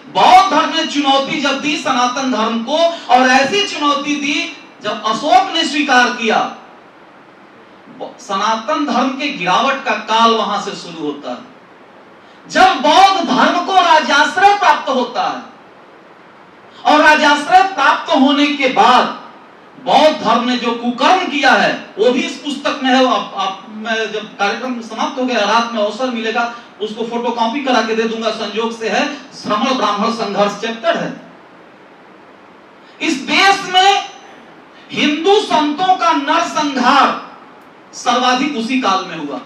बौद्ध धर्म ने चुनौती जब दी सनातन धर्म को, और ऐसी चुनौती दी जब अशोक ने स्वीकार किया, सनातन धर्म के गिरावट का काल वहां से शुरू होता है। जब बौद्ध धर्म को राज्याश्रय प्राप्त होता है, और राज्याश्रय प्राप्त होने के बाद बौद्ध धर्म ने जो कुकर्म किया है वो भी इस पुस्तक में है। मैं जब कार्यक्रम समाप्त हो गया, रात में अवसर मिलेगा, उसको फोटोकॉपी करा के दे दूंगा, संयोग से है, श्रमण ब्राह्मण संघर्ष चैप्टर है। इस देश में हिंदू संतों का नरसंहार सर्वाधिक उसी काल में हुआ।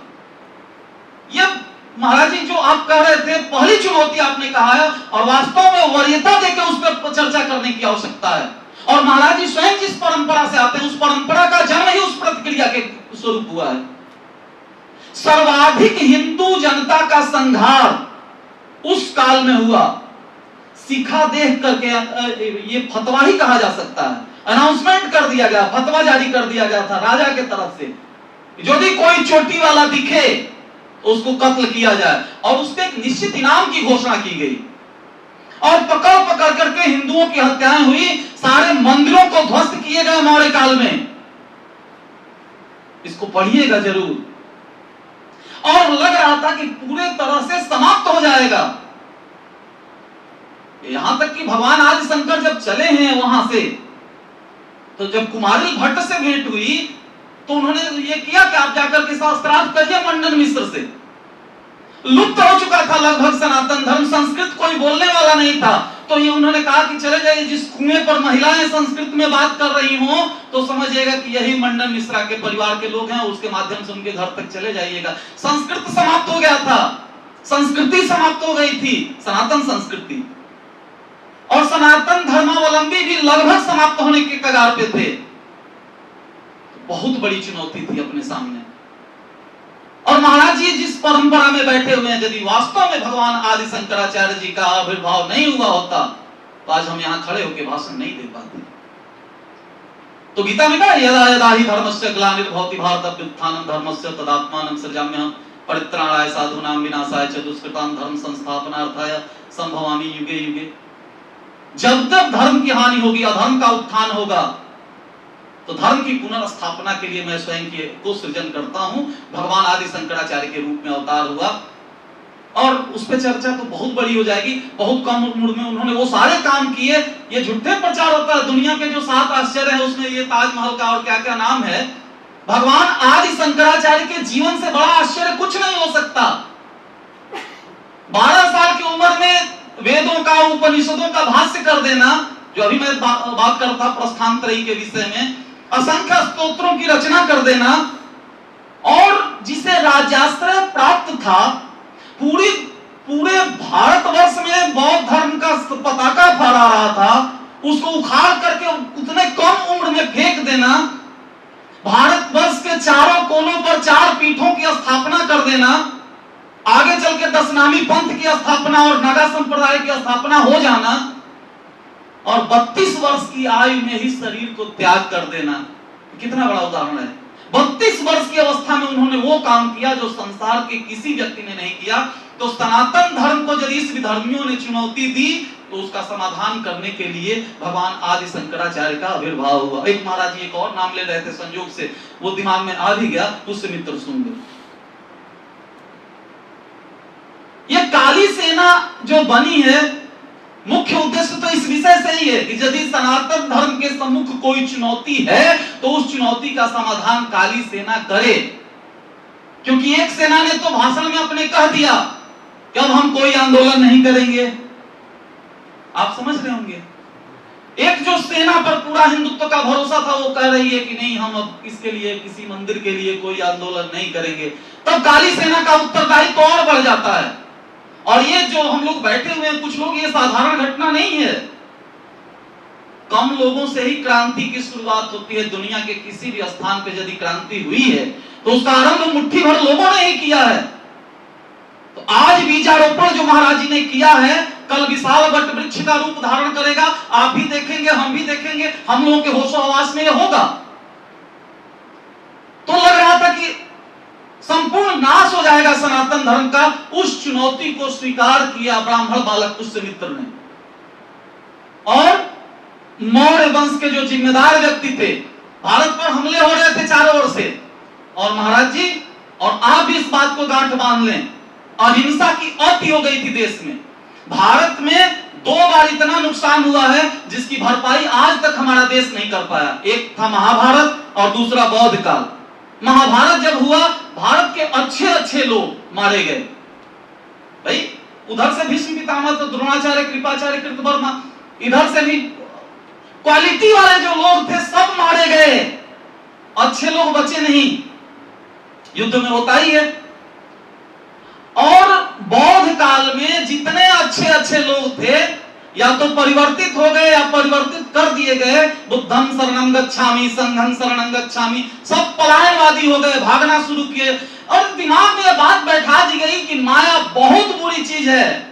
यह महाराज जी जो आप कह रहे थे, पहली चुनौती आपने कहा है, और वास्तव में वरीयता देकर उस पर चर्चा करने की आवश्यकता है। और महाराज जी स्वयं जिस परंपरा से आते हैं, उस परंपरा का जन्म ही उस प्रतिक्रिया के स्वरूप हुआ है। सर्वाधिक हिंदू जनता का संहार उस काल में हुआ। सिखा देख करके ये फतवा ही कहा जा सकता है, अनाउंसमेंट कर दिया गया, फतवा जारी कर दिया गया था राजा के तरफ से, यदि कोई चोटी वाला दिखे उसको कत्ल किया जाए, और उसके एक निश्चित इनाम की घोषणा की गई। और पकड़ पकड़ करके हिंदुओं की हत्याएं हुई, सारे मंदिरों को ध्वस्त किए गए मौर्य काल में। इसको पढ़िएगा जरूर। और लग रहा था कि पूरे तरह से समाप्त हो जाएगा, यहां तक कि भगवान आदि शंकर जब चले हैं वहां से, तो जब कुमारिल भट्ट से भेंट हुई तो उन्होंने ये किया कि आप जाकर के शास्त्रार्थ करिए मंडन मिश्र से। लुप्त हो चुका था लगभग सनातन धर्म, संस्कृत कोई बोलने वाला नहीं था, तो ये उन्होंने कहा कि चले जाइए, जिस कुएं पर महिलाएं संस्कृत में बात कर रही हो तो समझिएगा कि यही मंडन मिश्रा के परिवार के लोग हैं, उसके माध्यम से उनके घर तक चले जाइएगा। संस्कृत समाप्त हो गया था, संस्कृति समाप्त हो गई थी, सनातन संस्कृति, और सनातन धर्मावलंबी भी लगभग समाप्त होने के कगार पे थे। बहुत बड़ी चुनौती थी अपने सामने। और महाराज जी जिस परंपरा में बैठे हुए हैं, यदि वास्तव में भगवान आदि शंकराचार्य जी का आविर्भाव नहीं हुआ होता तो आज हम यहाँ खड़े होकर भाषण नहीं दे पाते। तो गीता में कहा, यदा यदा ही धर्मस्य ग्लानिर्भवति भारत अभ्युत्थानं धर्मस्य तदात्मानं सृजाम्यहं परित्राणाय साधूनां विनाशाय च दुष्कृतां धर्म संस्थापनार्थाय संभवामि युगे युगे। जब तक धर्म की हानि होगी, अधर्म का उत्थान होगा, तो धर्म की पुनर्स्थापना के लिए मैं स्वयं को सृजन करता हूं। भगवान आदि शंकराचार्य के रूप में अवतार हुआ, और उस पर चर्चा तो बहुत बड़ी हो जाएगी। बहुत कम उम्र में उन्होंने वो सारे काम किए। ये झूठे प्रचार होता है, दुनिया के जो 7 आश्चर्य है उसमें ये ताजमहल का और क्या क्या नाम है। भगवान आदि शंकराचार्य के जीवन से बड़ा आश्चर्य कुछ नहीं हो सकता। 12 साल की उम्र में वेदों का, उपनिषदों का भाष्य कर देना, जो अभी मैं बात करता प्रस्थानत्रयी के विषय में, असंख्य स्तोत्रों की रचना कर देना, और जिसे राज्याश्रय प्राप्त था, पूरे भारतवर्ष में बौद्ध धर्म का पताका फहरा रहा था, उसको उखाड़ करके उतने कम उम्र में फेंक देना, भारतवर्ष के चारों कोनों पर 4 पीठों की स्थापना कर देना, आगे चल के दशनामी पंथ की स्थापना और नागा संप्रदाय की स्थापना हो जाना, और 32 वर्ष की आयु में ही शरीर को त्याग कर देना, कितना बड़ा उदाहरण है। 32 वर्ष की अवस्था में उन्होंने वो काम किया जो संसार के किसी व्यक्ति ने नहीं किया। तो सनातन धर्म को यदि इस विधर्मियों ने चुनौती दी, तो उसका समाधान करने के लिए भगवान आदि शंकराचार्य का आविर्भाव हुआ। एक महाराज जी एक और नाम ले रहे थे, संयोग से वो दिमाग में आ भी गया, उससे मित्र सुन लो। ये काली सेना जो बनी है, मुख्य उद्देश्य तो इस विषय से ही है कि यदि सनातन धर्म के सम्मुख कोई चुनौती है तो उस चुनौती का समाधान काली सेना करे। क्योंकि एक सेना ने तो भाषण में अपने कह दिया कि अब हम कोई आंदोलन नहीं करेंगे। आप समझ रहे होंगे, एक जो सेना पर पूरा हिंदुत्व का भरोसा था वो कह रही है कि नहीं, हम अब इसके लिए, किसी मंदिर के लिए कोई आंदोलन नहीं करेंगे। तब काली सेना का उत्तरदायित्व और बढ़ जाता है। और ये जो हम लोग बैठे हुए हैं कुछ लोग, ये साधारण घटना नहीं है। कम लोगों से ही क्रांति की शुरुआत होती है। दुनिया के किसी भी स्थान पे यदि क्रांति हुई है तो उसका आरंभ मुट्ठी भर लोगों ने ही किया है। तो आज बीजारोपण जो महाराज जी ने किया है, कल विशाल वट वृक्ष का रूप धारण करेगा। आप भी देखेंगे, हम भी देखेंगे, हम लोगों के होशो हवास में ये होगा। तो लग रहा था कि संपूर्ण नाश हो जाएगा सनातन धर्म का। उस चुनौती को स्वीकार किया ब्राह्मण बालक पुष्यमित्र ने। और मौर्य वंश के जो जिम्मेदार व्यक्ति थे, भारत पर हमले हो रहे थे चारों ओर से। और महाराज जी, और आप भी इस बात को गांठ बांध लें, अहिंसा की अति हो गई थी देश में। भारत में 2 बार इतना नुकसान हुआ है जिसकी भरपाई आज तक हमारा देश नहीं कर पाया। एक था महाभारत और दूसरा बौद्ध काल। महाभारत जब हुआ, भारत के अच्छे अच्छे लोग मारे गए। भाई उधर से भीष्म पितामह, तो द्रोणाचार्य, कृपाचार्य, कृतवर्मा, इधर से भी क्वालिटी वाले जो लोग थे सब मारे गए, अच्छे लोग बचे नहीं। युद्ध में होता ही है। और बौद्ध काल में जितने अच्छे अच्छे लोग थे या तो परिवर्तित हो गए या परिवर्तित कर दिए गए। बुद्धं शरणं गच्छामि, संघं शरणं गच्छामि, सब पलायनवादी हो गए, भागना शुरू किए। और दिमाग में यह बात बैठा दी गई कि माया बहुत बुरी चीज है,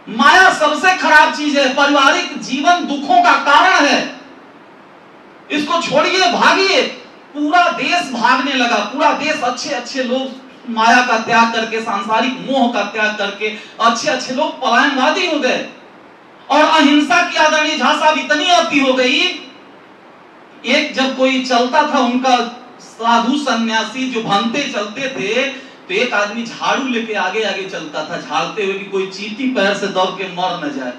माया सबसे खराब चीज है, पारिवारिक जीवन दुखों का कारण है, इसको छोड़िए, भागिए। पूरा देश भागने लगा, पूरा देश, अच्छे अच्छे लोग माया का त्याग करके, सांसारिक मोह का त्याग करके अच्छे अच्छे लोग पलायनवादी हो गए। और अहिंसा की आदरणीय झांसा इतनी अति हो गई, एक जब कोई चलता था उनका साधु सन्यासी जो भंते चलते थे, तो एक आदमी झाड़ू लेके आगे आगे चलता था, झाड़ते हुए कि कोई चींटी पैर से दब के मर न जाए,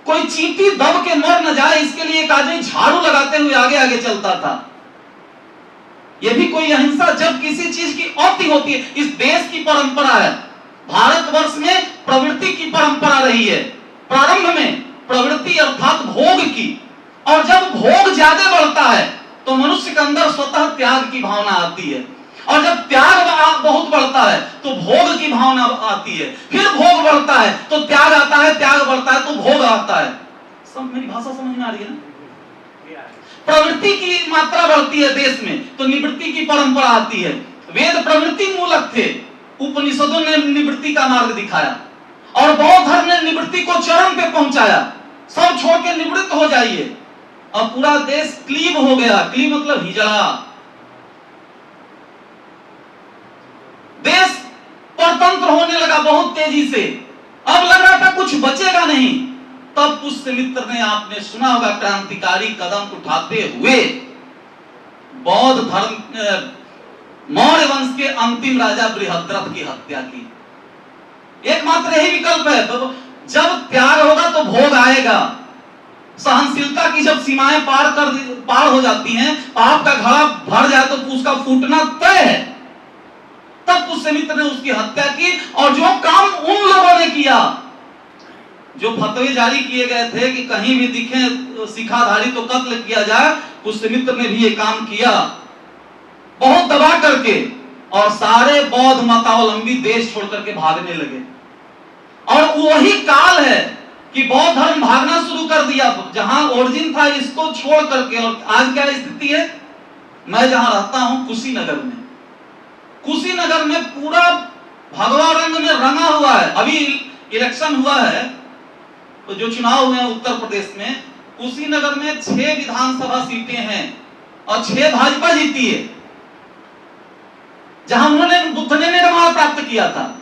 कोई चींटी दब के मर न जाए, इसके लिए एक आदमी झाड़ू लगाते हुए आगे आगे चलता था। यह भी कोई अहिंसा, जब किसी चीज की अति होती है। इस देश की परंपरा है, भारतवर्ष में प्रवृत्ति की परंपरा रही है। प्रारंभ में प्रवृत्ति अर्थात भोग की, और जब भोग ज्यादा बढ़ता है तो मनुष्य के अंदर स्वतः त्याग की भावना आती है, और जब त्याग बहुत बढ़ता है तो भोग की भावना आती है, फिर भोग बढ़ता है तो त्याग आता है, त्याग बढ़ता है तो भोग आता है। सब मेरी भाषा समझ में आ रही है ना? प्रवृत्ति की मात्रा बढ़ती है देश में तो निवृत्ति की परंपरा आती है। वेद प्रवृत्ति मूलक थे, उपनिषदों ने निवृत्ति का मार्ग दिखाया, और बौद्ध धर्म ने निवृत्ति को चरम पे पहुंचाया। सब छोड़ के निवृत्त हो जाइए। अब पूरा देश क्लीब हो गया, क्लीब मतलब हिजड़ा। देश परतंत्र होने लगा बहुत तेजी से, अब लग रहा था कुछ बचेगा नहीं। तब पुष्यमित्र ने, आपने सुना होगा, क्रांतिकारी कदम उठाते हुए बौद्ध धर्म मौर्य वंश के अंतिम राजा बृहद्रथ की हत्या की। एकमात्र यही विकल्प है, जब त्याग होगा तो भोग आएगा। सहनशीलता की जब सीमाएं पार हो जाती हैं, पाप का घड़ा भर जाए तो उसका फूटना तय है। तब पुष्यमित्र ने उसकी हत्या की, और जो काम उन लोगों ने किया, जो फतवे जारी किए गए थे कि कहीं भी दिखे शिखाधारी तो कत्ल किया जाए, पुष्यमित्र ने भी ये काम किया, बहुत दबा करके। और सारे बौद्ध मतावलंबी देश छोड़ करके भागने लगे। और वही काल है कि बौद्ध धर्म भागना शुरू कर दिया, जहां ओरिजिन था इसको छोड़ करके। और आज क्या स्थिति है? मैं जहां रहता हूं कुशीनगर में, कुशीनगर में पूरा भगवा रंग में रंगा हुआ है। अभी इलेक्शन हुआ है, तो जो चुनाव हुए हैं उत्तर प्रदेश में, कुशीनगर में 6 विधानसभा सीटें हैं और 6 भाजपा जीती है, जहां उन्होंने बुद्ध ने निर्माण प्राप्त किया था,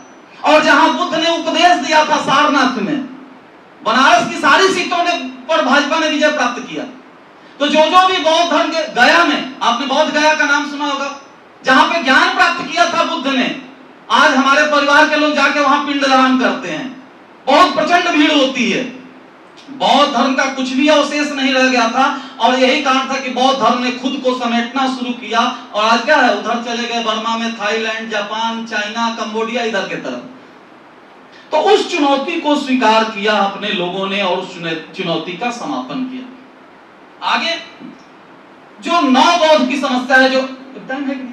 और जहां बुद्ध ने उपदेश दिया था सारनाथ में। बनारस की सारी सीटों ने पर भाजपा ने विजय प्राप्त किया। तो जो भी बौद्ध धर्म के, गया में, आपने बौद्ध गया का नाम सुना होगा, जहां पे ज्ञान प्राप्त किया था बुद्ध ने, आज हमारे परिवार के लोग जाके वहां पिंडदान करते हैं, बहुत प्रचंड भीड़ होती है। बौद्ध धर्म का कुछ भी अवशेष नहीं रह गया था, और यही कारण था कि बौद्ध धर्म ने खुद को समेटना शुरू किया। और आज क्या है, उधर चले गए बर्मा में, थाईलैंड, जापान, चाइना, कंबोडिया, इधर के तरफ। तो उस चुनौती को स्वीकार किया अपने लोगों ने, और उस चुनौती का समापन किया। आगे जो नौ बौद्ध की समस्या है, जो टाइम है कि नहीं,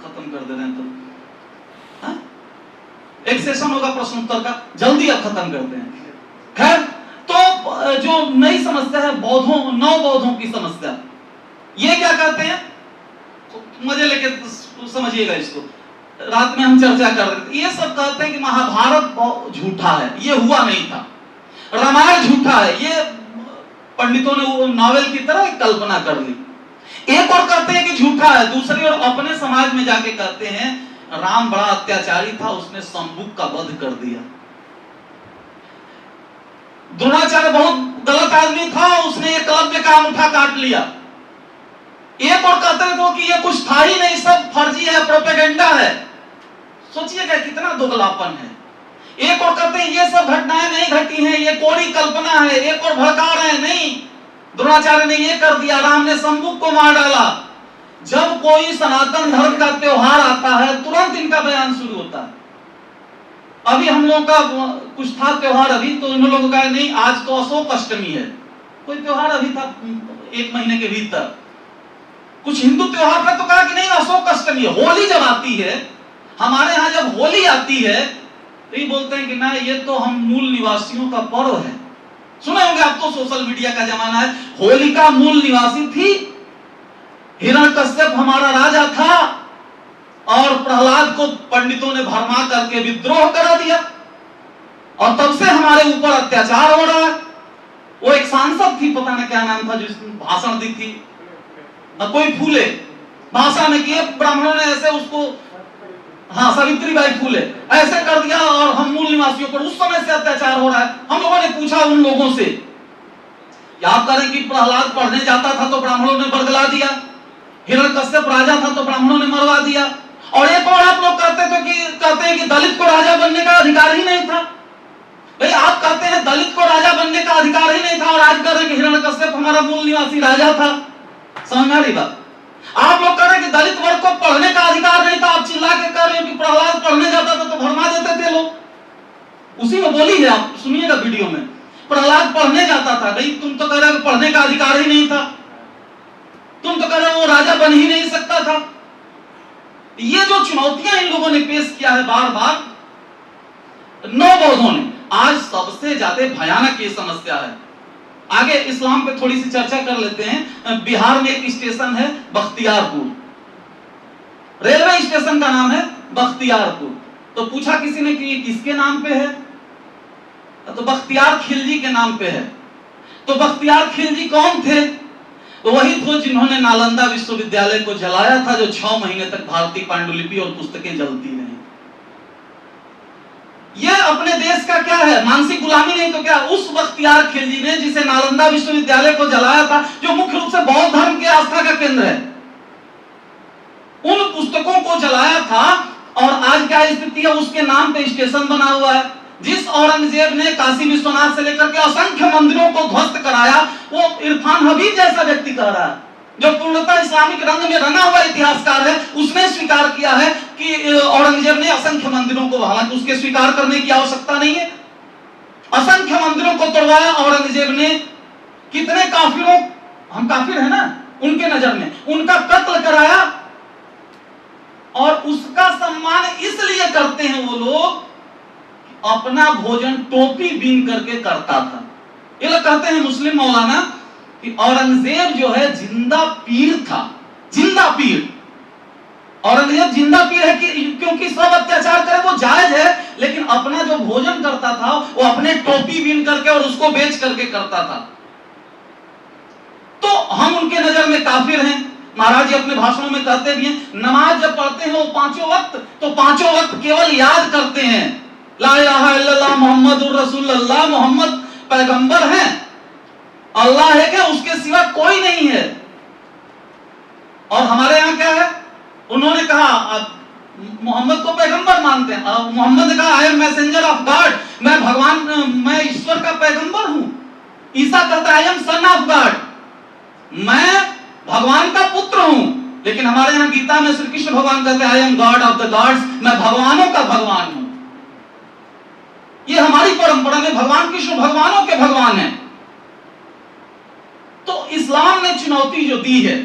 खत्म कर दे रहे हैं तो एक सेशन होगा प्रश्नोत्तर का, जल्दी अब खत्म करते हैं। खैर, तो जो नई समस्या है नौ बौद्धों की समस्या, ये क्या कहते हैं, मजे लेके समझिएगा इसको। रात में हम चर्चा कर रहे थे, ये सब कहते हैं कि महाभारत झूठा है, ये हुआ नहीं था। रामायण झूठा है, ये पंडितों ने नॉवेल की तरह कल्पना कर ली। एक और कहते हैं कि झूठा है, दूसरी ओर अपने समाज में जाके कहते हैं राम बड़ा अत्याचारी था, उसने शंबुक का वध कर दिया। द्रोणाचार्य बहुत गलत आदमी था, उसने एकलव्य का अंगूठा काट लिया। एक और कहते थे कि ये कुछ था ही नहीं, सब फर्जी है, प्रोपेगेंडा है। सोचिएगा कितना दोगलापन है। एक और कहते हैं ये सब घटनाएं नहीं घटी हैं, ये कोरी कल्पना है। एक और भड़का रहे हैं, नहीं, द्रोणाचार्य ने ये कर दिया, राम ने शंबुक को मार डाला। जब कोई सनातन धर्म का त्योहार आता है तुरंत इनका बयान शुरू होता है। अभी हम लोगों का कुछ था त्योहार, अभी तो इन लोगों का नहीं, आज तो अशोक अष्टमी है, कोई त्योहार अभी था 1 महीने के भीतर। कुछ हिंदू त्योहार का तो कहा कि नहीं अशोक अष्टमी है। होली जब आती है, हमारे यहाँ जब होली आती है तो ये बोलते हैं कि ना ये तो हम मूल निवासियों का पर्व है। सुने होंगे आप, तो सोशल मीडिया का जमाना है। होलिका मूल निवासी थी, हिरण्यकश्यप हमारा राजा था और प्रहलाद को पंडितों ने भरमा करके विद्रोह करा दिया और तब से हमारे ऊपर अत्याचार हो रहा है। वो एक सांसद थी, पता नहीं क्या नाम था, जिसने भाषण दी थी, कोई फूले भाषा में किए, ब्राह्मणों ने ऐसे उसको, हाँ सावित्रीबाई फूले, ऐसे कर दिया और हम मूल निवासियों पर उस समय से अत्याचार हो रहा है। हम लोगों ने पूछा उन लोगों से, याद करें कि प्रहलाद पढ़ने जाता था तो ब्राह्मणों ने बरगला दिया, हिरण्यकश्यप राजा था तो ब्राह्मणों ने मरवा दिया। और एक और आप लोग कहते हैं कि दलित को राजा बनने का अधिकार ही नहीं था। भाई आप कहते हैं दलित को राजा बनने का अधिकार ही नहीं था और आज कह रहे हैं कि हिरण्यकश्यप हमारा मूल निवासी राजा था। समझ में आ रही बात? आप लोग कह रहे हैं कि दलित वर्ग को पढ़ने का अधिकार नहीं था, आप चिल्ला के कह रहे हो कि प्रहलाद पढ़ने जाता था तो भरमा देते थे लोग। उसी में बोली है, आप सुनिएगा वीडियो में, प्रहलाद पढ़ने जाता था। भाई तुम तो कह रहे हो पढ़ने का अधिकार ही नहीं था, तुम तो कह रहे हो वो राजा बन ही नहीं सकता था। ये जो चुनौतियां इन लोगों ने पेश किया है बार बार, नवबौद्धों ने, आज सबसे ज्यादा भयानक ये समस्या है। आगे इस्लाम पे थोड़ी सी चर्चा कर लेते हैं। बिहार में एक स्टेशन है बख्तियारपुर, रेलवे स्टेशन का नाम है बख्तियारपुर। तो पूछा किसी ने कि ये किसके नाम पे है, तो बख्तियार खिलजी के नाम पे है। तो बख्तियार खिलजी कौन थे? तो वही थे जिन्होंने नालंदा विश्वविद्यालय को जलाया था, जो 6 महीने तक भारतीय पांडुलिपि और पुस्तकें जलती रही। ये अपने देश का क्या है, मानसिक गुलामी नहीं तो क्या? उस बख्तियार खिलजी ने जिसे नालंदा विश्वविद्यालय को जलाया था, जो मुख्य रूप से बौद्ध धर्म के आस्था का केंद्र है, उन पुस्तकों को जलाया था। और आज क्या स्थिति है, उसके नाम पे स्टेशन बना हुआ है। जिस औरंगजेब ने काशी विश्वनाथ से लेकर के असंख्य मंदिरों को ध्वस्त कराया, वो इरफान हबीब जैसा व्यक्ति कह रहा है, जो पूर्णतः इस्लामिक रंग में रंगा हुआ इतिहासकार है, उसने स्वीकार किया है कि औरंगजेब ने असंख्य मंदिरों को, हालांकि उसके स्वीकार करने की आवश्यकता नहीं है, असंख्य मंदिरों को तोड़वाया औरंगजेब ने। कितने काफिरों, हम काफिर है ना उनके नजर में, उनका कत्ल कराया। और उसका सम्मान इसलिए करते हैं वो लोग, अपना भोजन टोपी बीन करके करता था। ये लोग कहते हैं मुस्लिम मौलाना कि औरंगजेब जो है जिंदा पीर था, जिंदा पीर। औरंगजेब जिंदा पीर है कि क्योंकि सब अत्याचार करे वो जायज है, लेकिन अपना जो भोजन करता था वो अपने टोपी बीन करके और उसको बेच करके करता था। तो हम उनके नजर में काफिर हैं। महाराज जी अपने भाषणों में कहते भी हैं, नमाज जब पढ़ते हैं वो 5 वक्त, तो 5 वक्त केवल याद करते हैं, ला इलाहा इल्लल्लाह मुहम्मदुर रसूलुल्लाह, मोहम्मद पैगंबर हैं, अल्लाह है क्या, उसके सिवा कोई नहीं है। और हमारे यहाँ क्या है, उन्होंने कहा मोहम्मद को पैगंबर मानते हैं, मोहम्मद ने कहा I am messenger of God, मैं भगवान, मैं ईश्वर का पैगंबर हूं। ईसा कहता है I am son of God, मैं भगवान का पुत्र हूं। लेकिन हमारे यहाँ गीता में श्री कृष्ण भगवान कहते हैं I am God of the gods, मैं भगवानों का भगवान हूं। ये हमारी परंपरा में भगवान कृष्ण भगवानों के भगवान हैं। तो इस्लाम ने चुनौती जो दी है,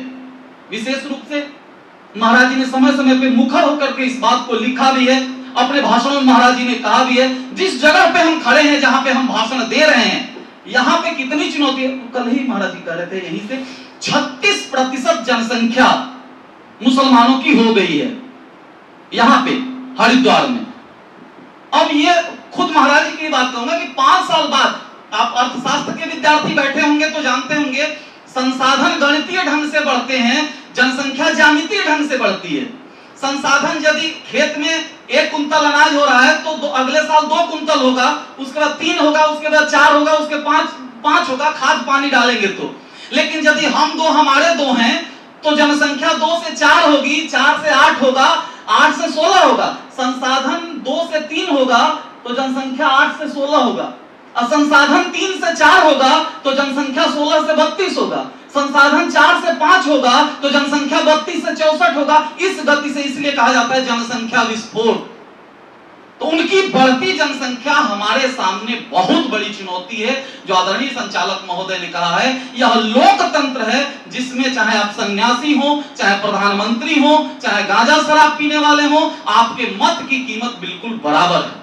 विशेष रूप से महाराज जी ने समय समय पे मुखर होकर के इस बात को लिखा भी है, अपने भाषणों में महाराज जी ने कहा भी है। जिस जगह पे हम खड़े हैं, जहां पे हम भाषण दे रहे हैं, यहाँ पे कितनी चुनौती है। कल ही महाराज जी कह रहे थे, यहीं से 36% जनसंख्या मुसलमानों की हो गई है यहाँ पे हरिद्वार में। अब ये खुद महाराज जी की बात कहूंगा कि 5 साल बाद, आप अर्थशास्त्र के विद्यार्थी बैठे होंगे तो जानते होंगे, संसाधन गणितीय ढंग से बढ़ते हैं, जनसंख्या ज्यामितीय ढंग से बढ़ती है। संसाधन यदि खेत में 1 कुंतल अनाज हो रहा है तो अगले साल 2 कुंतल होगा, उसके बाद 3 होगा, उसके बाद 4 होगा, उसके 5 होगा, खाद पानी डालेंगे तो। लेकिन यदि हम 2 हमारे 2 हैं तो जनसंख्या 2 से 4 होगी, 4 से 8 होगा, 8 से 16 होगा। संसाधन 2 से 3 होगा तो जनसंख्या 8 से 16 होगा। और संसाधन 3 से 4 होगा तो जनसंख्या 16 से 32 होगा। संसाधन 4 से 5 होगा तो जनसंख्या 32 से 64 होगा। इस गति से इसलिए कहा जाता है जनसंख्या विस्फोट। तो उनकी बढ़ती जनसंख्या हमारे सामने बहुत बड़ी चुनौती है, जो आदरणीय संचालक महोदय ने कहा है। यह लोकतंत्र है जिसमें चाहे आप सन्यासी हो, चाहे प्रधानमंत्री हो, चाहे गांजा शराब पीने वाले हो, आपके मत की कीमत बिल्कुल बराबर है।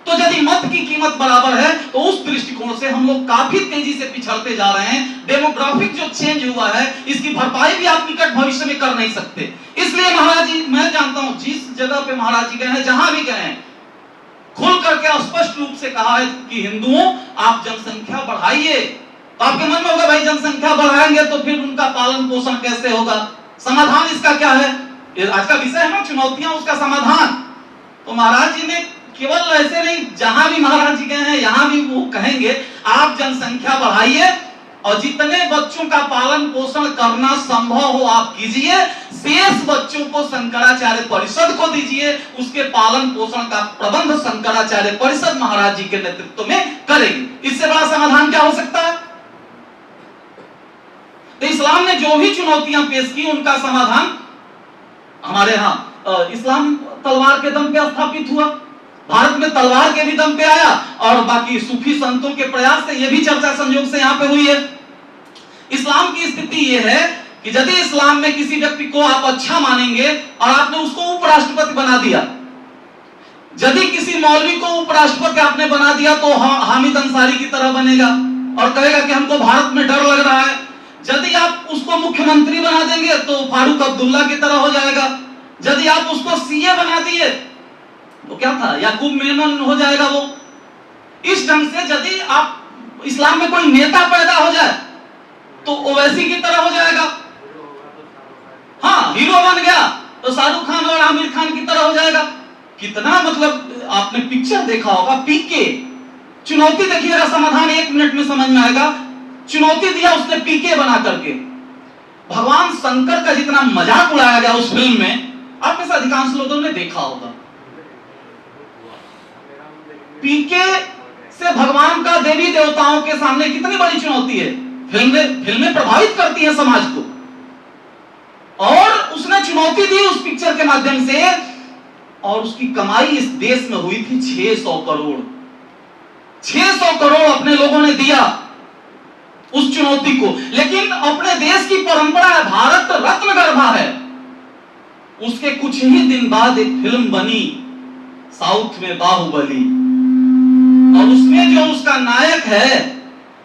तो यदि मत की कीमत बराबर है तो उस दृष्टिकोण से हम लोग काफी तेजी से पिछड़ते जा रहे हैं। डेमोग्राफिक जो चेंज हुआ है इसकी भरपाई भी आप निकट भविष्य में कर नहीं सकते। इसलिए महाराज जी, मैं जानता हूं जिस जगह पे महाराज जी गए हैं, जहां भी गए हैं, खुल करके स्पष्ट रूप से कहा है कि हिंदुओं आप जनसंख्या बढ़ाइए। तो आपके मन में होगा भाई जनसंख्या बढ़ाएंगे तो फिर उनका पालन पोषण कैसे होगा, समाधान इसका क्या है? आज का विषय है ना चुनौतियां, उसका समाधान। तो महाराज जी ने केवल ऐसे नहीं, जहां भी महाराज जी गए हैं यहां भी वो कहेंगे आप जनसंख्या बढ़ाइए और जितने बच्चों का पालन पोषण करना संभव हो आप कीजिए, शेष बच्चों को शंकराचार्य परिषद को दीजिए, उसके पालन पोषण का प्रबंध शंकराचार्य परिषद महाराज जी के नेतृत्व में करेगी। इससे बड़ा समाधान क्या हो सकता है? तो इस्लाम ने जो भी चुनौतियां पेश की उनका समाधान हमारे यहाँ इस्लाम तलवार के दम पे स्थापित हुआ, भारत में तलवार के भी दम पे आया, और बाकी सूफी संतों के प्रयास से यह भी चर्चा संयोग से यहाँ पे हुई है। इस्लाम की स्थिति यह है कि यदि इस्लाम में किसी व्यक्ति को आप अच्छा मानेंगे और आपने उसको उपराष्ट्रपति बना दिया, यदि किसी मौलवी को उपराष्ट्रपति आपने बना दिया तो हामिद अंसारी की तरह बनेगा और कहेगा कि हमको भारत में डर लग रहा है। यदि आप उसको मुख्यमंत्री बना देंगे तो फारूक अब्दुल्ला की तरह हो जाएगा। यदि आप उसको सीए बना दिए तो क्या था, याकूब मेमन हो जाएगा वो। इस ढंग से यदि आप इस्लाम में कोई नेता पैदा हो जाए तो ओवैसी की तरह हो जाएगा। हाँ, हीरो बन गया तो शाहरुख खान और आमिर खान की तरह हो जाएगा। कितना मतलब आपने पिक्चर देखा होगा पीके, चुनौती देखिएगा, समाधान 1 मिनट में समझ में आएगा। चुनौती दिया उसने पीके बना करके। भगवान शंकर का जितना मजाक उड़ाया गया उस फिल्म में, आप में से अधिकांश लोगों ने देखा होगा। पीके से भगवान का देवी देवताओं के सामने कितनी बड़ी चुनौती है। फिल्में प्रभावित करती हैं समाज को, और उसने चुनौती दी उस पिक्चर के माध्यम से, और उसकी कमाई इस देश में हुई थी 600 करोड़। 600 करोड़ अपने लोगों ने दिया उस चुनौती को। लेकिन अपने देश की परंपरा है, भारत रत्न गर्भा है। उसके कुछ ही दिन बाद एक फिल्म बनी साउथ में, बाहुबली, और उसमें जो उसका नायक है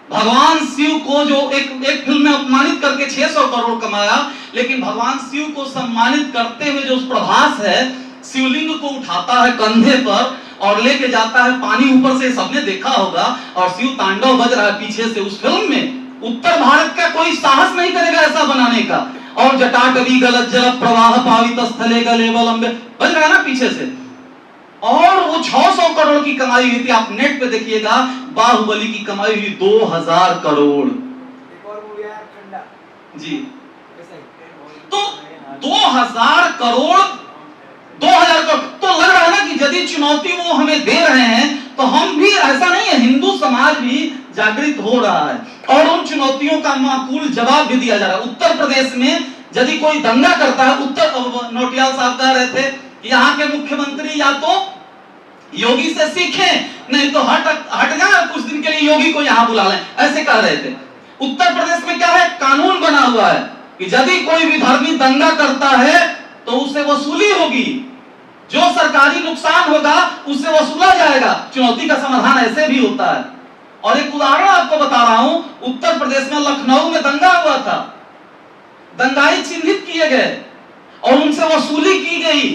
भगवान शिव को, जो एक फिल्म में अपमानित करके 600 करोड़ कमाया, लेकिन भगवान शिव को सम्मानित करते हुए जो उस प्रभास है, शिवलिंग को उठाता है कंधे पर और लेके जाता है पानी ऊपर से, सबने देखा होगा, और शिव तांडव बज रहा है पीछे से उस फिल्म में। उत्तर भारत का कोई साहस नहीं करेगा ऐसा बनाने का। और जटाटवी गलत जल प्रवाह पावित स्थले गले बलंबे बज रहा है ना पीछे से, और वो 600 करोड़ की कमाई हुई थी। आप नेट पे देखिएगा, बाहुबली की कमाई हुई 2000 करोड़। एक और मूवी है ठंडा जी, तो 2000 करोड़, 2000 करोड़। तो लग रहा है ना कि यदि चुनौती वो हमें दे रहे हैं तो हम भी, ऐसा नहीं है, हिंदू समाज भी जागृत हो रहा है और उन चुनौतियों का माकूल जवाब भी दिया जा रहा है। उत्तर प्रदेश में यदि कोई दंगा करता है, नोटियाल साहब कह रहे थे यहाँ के मुख्यमंत्री या तो योगी से सीखें, नहीं तो हट जाए, कुछ दिन के लिए योगी को यहाँ बुला लें, ऐसे कह रहे थे। उत्तर प्रदेश में क्या है, कानून बना हुआ है कि यदि कोई विधर्मी दंगा करता है तो उससे वसूली होगी, जो सरकारी नुकसान होगा उससे वसूला जाएगा। चुनौती का समाधान ऐसे भी होता है। और एक उदाहरण आपको बता रहा हूं, उत्तर प्रदेश में लखनऊ में दंगा हुआ था, दंगाई चिन्हित किए गए और उनसे वसूली की गई।